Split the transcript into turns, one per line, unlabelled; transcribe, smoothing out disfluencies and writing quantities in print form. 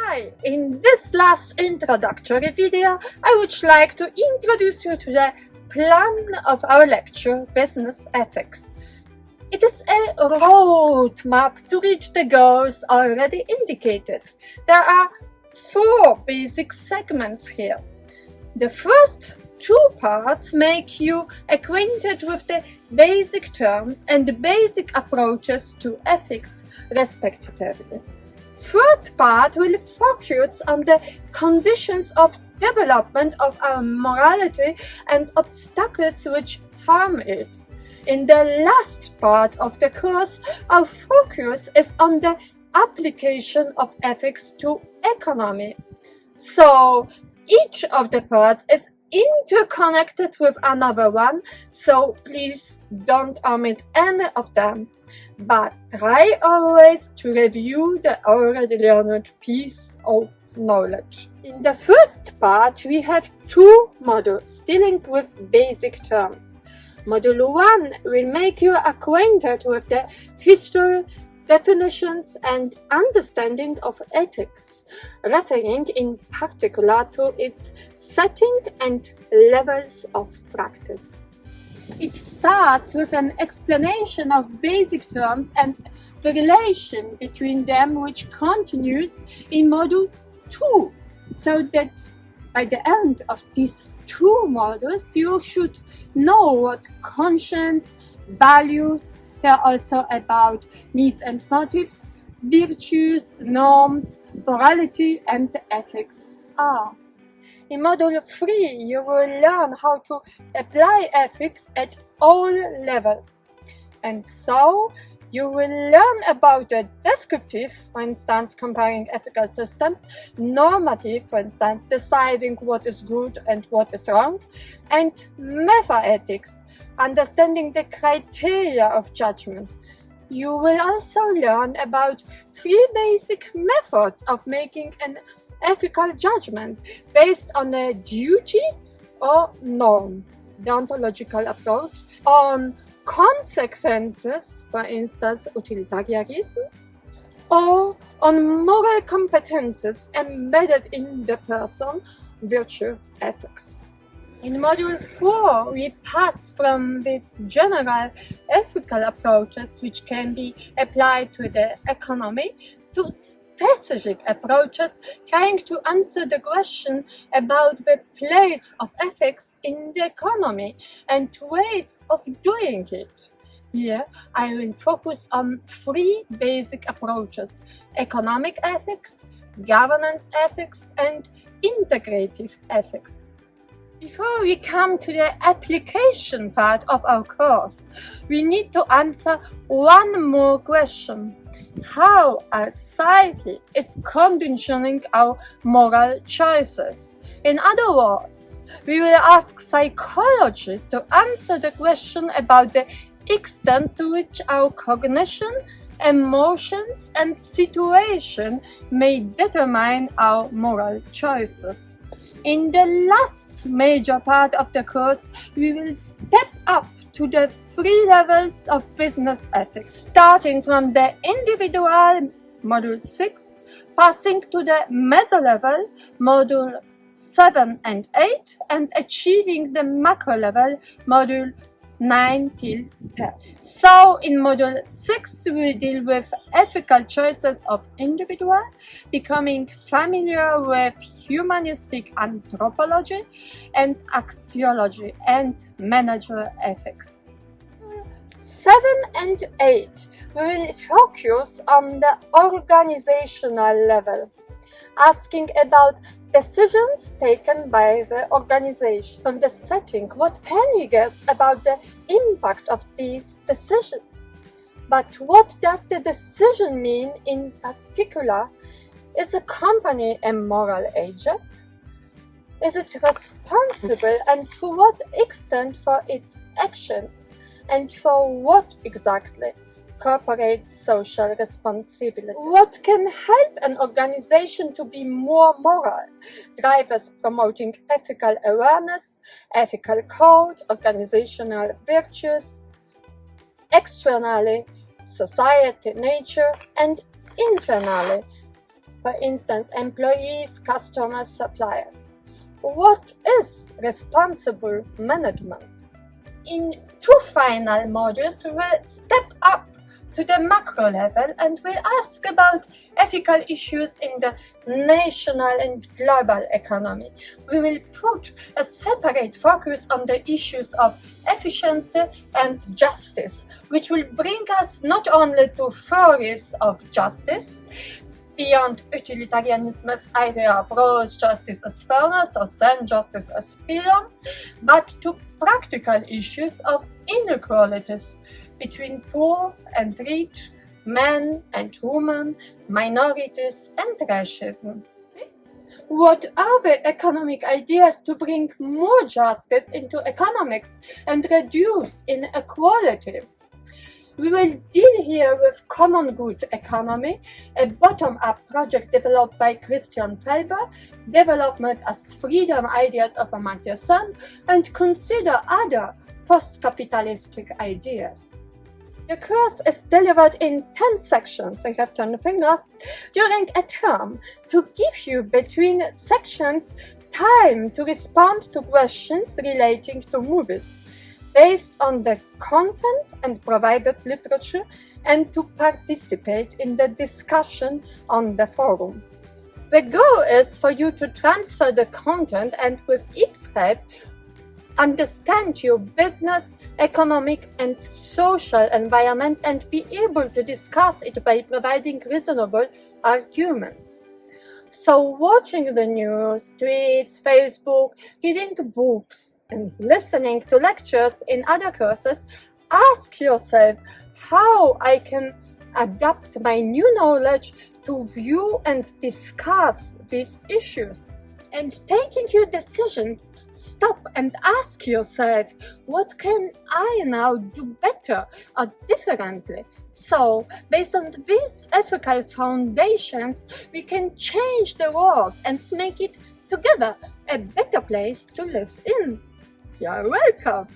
Hi, in this last introductory video, I would like to introduce you to the plan of our lecture, Business Ethics. It is a roadmap to reach the goals already indicated. There are 4 basic segments here. The first 2 parts make you acquainted with the basic terms and the basic approaches to ethics, respectively. Third part will focus on the conditions of development of our morality and obstacles which harm it. In the last part of the course, our focus is on the application of ethics to economy. So each of the parts is interconnected with another one, so please don't omit any of them. But try always to review the already learned piece of knowledge. In the first part, we have 2 modules dealing with basic terms. Module 1 will make you acquainted with the history, definitions and understanding of ethics, referring in particular to its setting and levels of practice. It starts with an explanation of basic terms and the relation between them, which continues in Module 2, so that by the end of these 2 modules you should know what conscience, values, they are also about needs and motives, virtues, norms, morality and ethics are. In Module 3, you will learn how to apply ethics at all levels. And so, you will learn about the descriptive, for instance, comparing ethical systems, normative, for instance, deciding what is good and what is wrong, and meta-ethics, understanding the criteria of judgment. You will also learn about 3 basic methods of making an ethical judgment based on a duty or norm, the ontological approach, on consequences, for instance, utilitarianism, or on moral competences embedded in the person, virtue ethics. In Module 4, we pass from these general ethical approaches which can be applied to the economy to specific approaches trying to answer the question about the place of ethics in the economy and ways of doing it. Here, I will focus on 3 basic approaches: economic ethics, governance ethics, and integrative ethics. Before we come to the application part of our course, we need to answer one more question: how our psyche is conditioning our moral choices. In other words, we will ask psychology to answer the question about the extent to which our cognition, emotions, and situation may determine our moral choices. In the last major part of the course, we will step up to the 3 levels of business ethics, starting from the individual, Module 6, passing to the meso level, Module 7 and 8, and achieving the macro level, Module 9 till 10. So in Module 6, we will deal with ethical choices of individual, becoming familiar with humanistic anthropology and axiology and manager ethics. 7 and 8 will focus on the organizational level, asking about decisions taken by the organization. From the setting, what can you guess about the impact of these decisions? But what does the decision mean in particular? Is a company a moral agent? Is it responsible, and to what extent for its actions? And for what exactly? Corporate social responsibility. What can help an organization to be more moral? Drivers promoting ethical awareness, ethical code, organizational virtues. Externally, society, nature, and internally, for instance, employees, customers, suppliers. What is responsible management? In two final modules, we'll step up to the macro level and we'll ask about ethical issues in the national and global economy. We will put a separate focus on the issues of efficiency and justice, which will bring us not only to theories of justice, beyond utilitarianism's idea of Rawls justice as fairness or Sen justice as freedom, but to practical issues of inequalities between poor and rich, men and women, minorities and racism. What are the economic ideas to bring more justice into economics and reduce inequality? We will deal here with Common Good Economy, a bottom-up project developed by Christian Felber, development as freedom ideas of Amartya Sen, and consider other post-capitalistic ideas. The course is delivered in 10 sections, so you have 10 fingers, during a term to give you between sections time to respond to questions relating to movies, based on the content and provided literature, and to participate in the discussion on the forum. The goal is for you to transfer the content and with its help understand your business, economic and social environment and be able to discuss it by providing reasonable arguments. So watching the news, tweets, Facebook, reading books and listening to lectures in other courses, ask yourself how I can adapt my new knowledge to view and discuss these issues. And taking your decisions, stop and ask yourself, what can I now do better or differently? So, based on these ethical foundations, we can change the world and make it together a better place to live in. You're welcome.